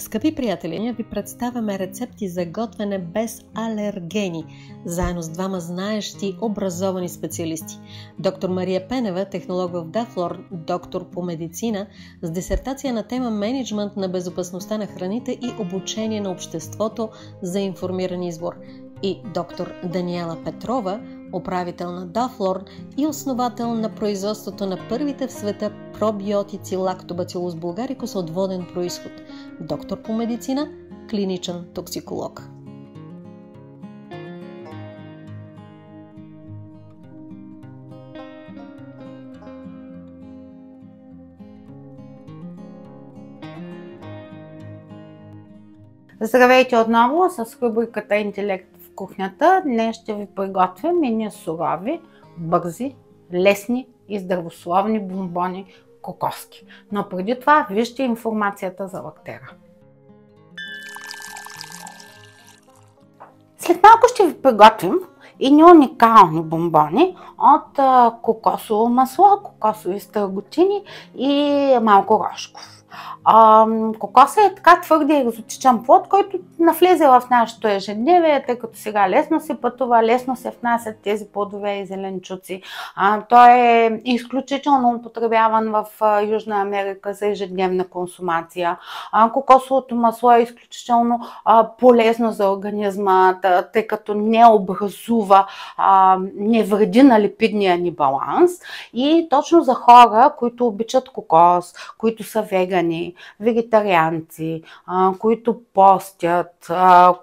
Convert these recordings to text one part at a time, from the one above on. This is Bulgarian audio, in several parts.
Скъпи приятели, ние ви представяме рецепти за готвене без алергени, заедно с двама знаещи, образовани специалисти. Доктор Мария Пенева, технолог в Дафлор, доктор по медицина, с дисертация на тема менеджмент на безопасността на храните и обучение на обществото за информиран избор. И доктор Даниела Петрова, управител на Дафлор и основател на производството на първите в света пробиотици Lactobacillus bulgaricus от воден произход, доктор по медицина, клиничен токсиколог. Здравейте отново с рубриката Интелект в кухнята. Днес ще ви приготвим едни сурови, бързи, лесни и здравословни бомбони кокоски. Но преди това вижте информацията за лактера. След малко ще ви приготвим едни уникални бомбони от кокосово масло, кокосови стърготини и малко рошков. Кокосът е така твърде екзотичен плод, който навлезе в нашето ежедневие, тъй като сега лесно се пътува, лесно се внасят тези плодове и зеленчуци. Той е изключително употребяван в Южна Америка за ежедневна консумация. Кокосовото масло е изключително полезно за организма, тъй като не образува, не вреди на липидния ни баланс. И точно за хора, които обичат кокос, които са вегани, вегетарианци, които постят,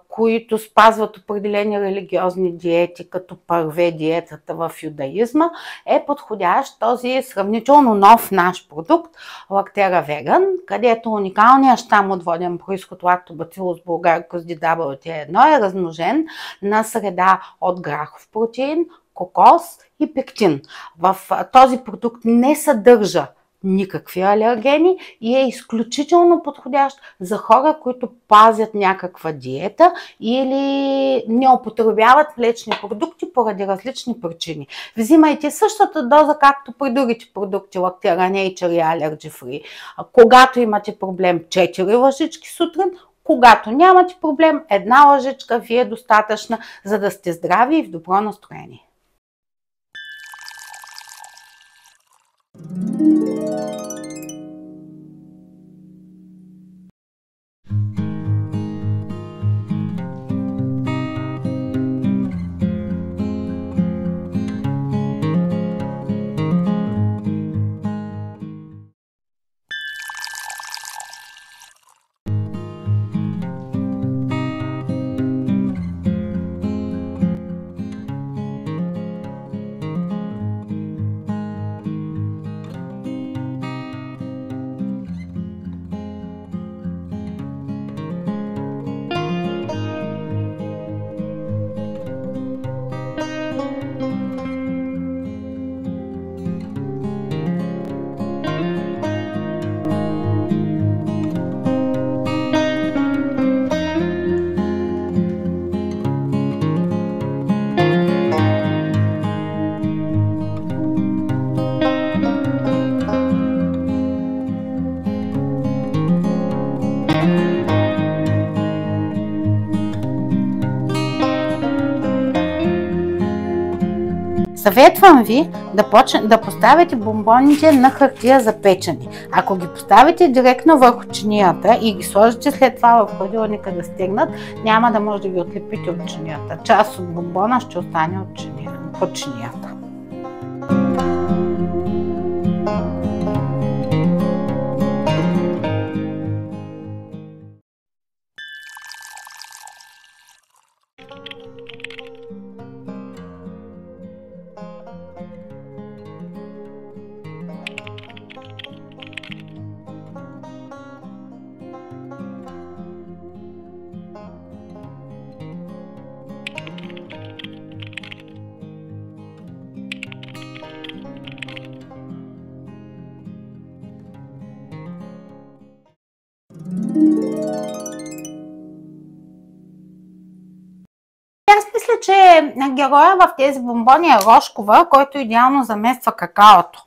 които спазват определени религиозни диети, като парве диетата в юдаизма, е подходящ този сравнително нов наш продукт Лактера Веган, където уникалният щам от воден произход Lactobacillus bulgaricus DWT1 е размножен на среда от грахов протеин, кокос и пектин. В този продукт не съдържа никакви алергени и е изключително подходящ за хора, които пазят някаква диета или не употребяват млечни продукти поради различни причини. Взимайте същата доза, както при другите продукти Lactera Nature и Allergy Free. Когато имате проблем, 4 лъжички сутрин. Когато нямате проблем, 1 лъжичка ви е достатъчна, за да сте здрави и в добро настроение. Съветвам ви да поставите бомбоните на хартия за печене. Ако ги поставите директно върху чинията и ги сложите след това в хладилника да стегнат, няма да може да ги отлепите от чинията. Част от бомбона ще остане от чинията. Аз мисля, че героя в тези бомбони е рошкова, който идеално замества какаото.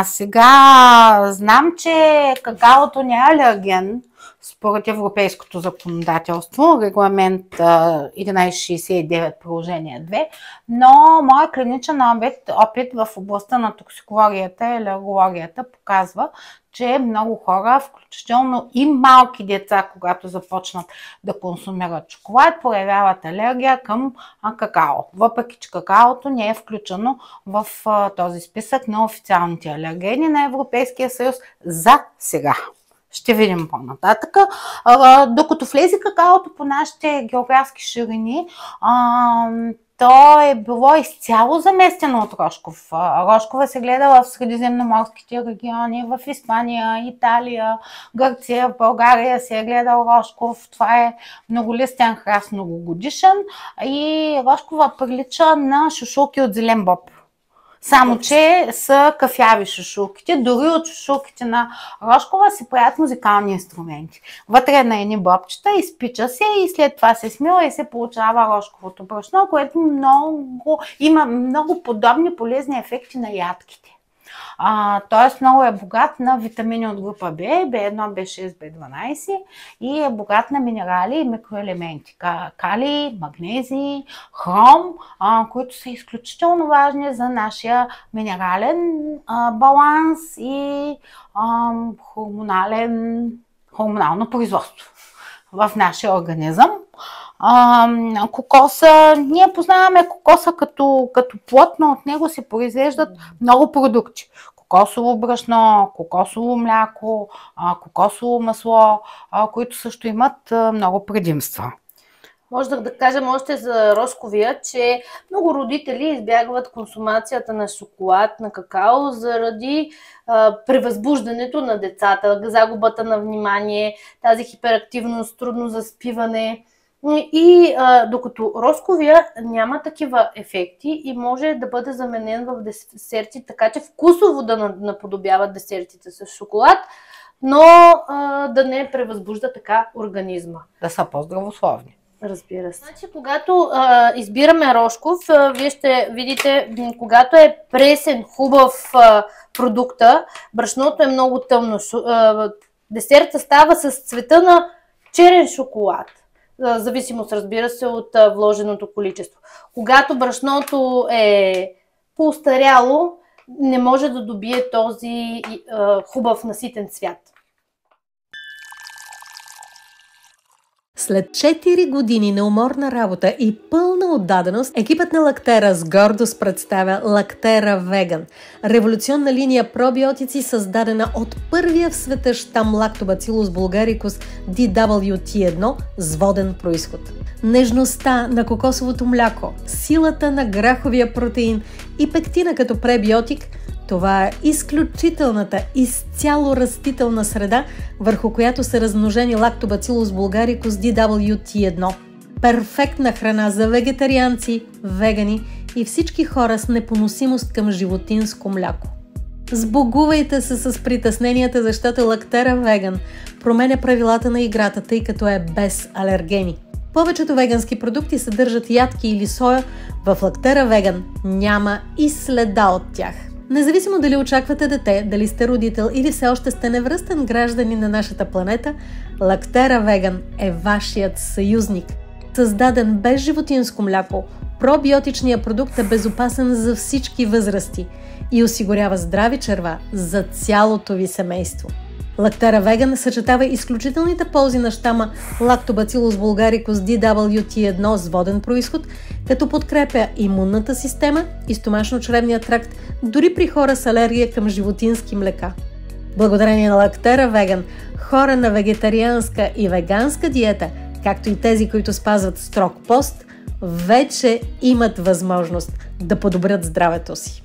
Сега знам, че какаото не е алерген, според европейското законодателство, регламент 1169 приложение 2, но моят клиничен опит в областта на токсикологията и алергологията показва, че много хора, включително и малки деца, когато започнат да консумират шоколад, проявяват алергия към какао. Въпреки че какаото не е включено в този списък на официалните алергени на Европейския съюз за сега. Ще видим по-нататък. Докато влезе какаото по нашите географски ширини, то е било изцяло заместено от рошков. Рошкова се гледа в средиземноморските региони, в Испания, Италия, Гърция, в България се е гледал рошков. Това е многолистен храст, многогодишен и рошкова прилича на шушулки от зелен боб. Само че са кафяви шушулките. Дори от шушулките на рошкова се правят музикални инструменти. Вътре на едни бобчета, изпича се и след това се смила и се получава рошковото брашно, което има много подобни полезни ефекти на ядките. Тоест много е богат на витамини от група B, B1, B6, B12 и е богат на минерали и микроелементи, калий, магнезий, хром, които са изключително важни за нашия минерален баланс и хормонално производство в нашия организъм. Кокоса, ние познаваме кокоса като плод, но от него се произвеждат много продукти. Кокосово брашно, кокосово мляко, кокосово масло, които също имат много предимства. Може да кажем още за рошковия, че много родители избягват консумацията на шоколад, на какао заради превъзбуждането на децата, загубата на внимание, тази хиперактивност, трудно заспиване. И докато рошковия няма такива ефекти и може да бъде заменен в десерти, така че вкусово да наподобяват десертите с шоколад, но да не превъзбужда така организма. Да са по-здравословни. Разбира се. Значи, когато избираме рошков, вие ще видите, когато е пресен, хубав продукта, брашното е много тъмно. Десерта става с цвета на черен шоколад. Зависимост, разбира се, от вложеното количество. Когато брашното е поостаряло, не може да добие този хубав наситен цвят. След 4 години неуморна работа и пълна отдаденост, екипът на Лактера с гордост представя Лактера Веган. Революционна линия пробиотици, създадена от първия в света щам Lactobacillus bulgaricus DWT1 с воден произход. Нежността на кокосовото мляко, силата на граховия протеин и пектина като пребиотик – това е изключителната, изцяло растителна среда, върху която са размножени Lactobacillus bulgaricus DWT1. Перфектна храна за вегетарианци, вегани и всички хора с непоносимост към животинско мляко. Сбогувайте се с притесненията, защото Лактера Веган променя правилата на играта, тъй като е без алергени. Повечето вегански продукти съдържат ядки или соя, в Лактера Веган няма и следа от тях. Независимо дали очаквате дете, дали сте родител или все още сте невръстен гражданин на нашата планета, Лактера Веган е вашият съюзник. Създаден без животинско мляко, пробиотичният продукт е безопасен за всички възрасти и осигурява здрави черва за цялото ви семейство. Лактера Веган съчетава изключителните ползи на щама Lactobacillus bulgaricus DWT1 с воден произход, като подкрепя имунната система и стомашно-чревния тракт дори при хора с алергия към животински млека. Благодарение на Лактера Веган, хора на вегетарианска и веганска диета, както и тези, които спазват строг пост, вече имат възможност да подобрят здравето си.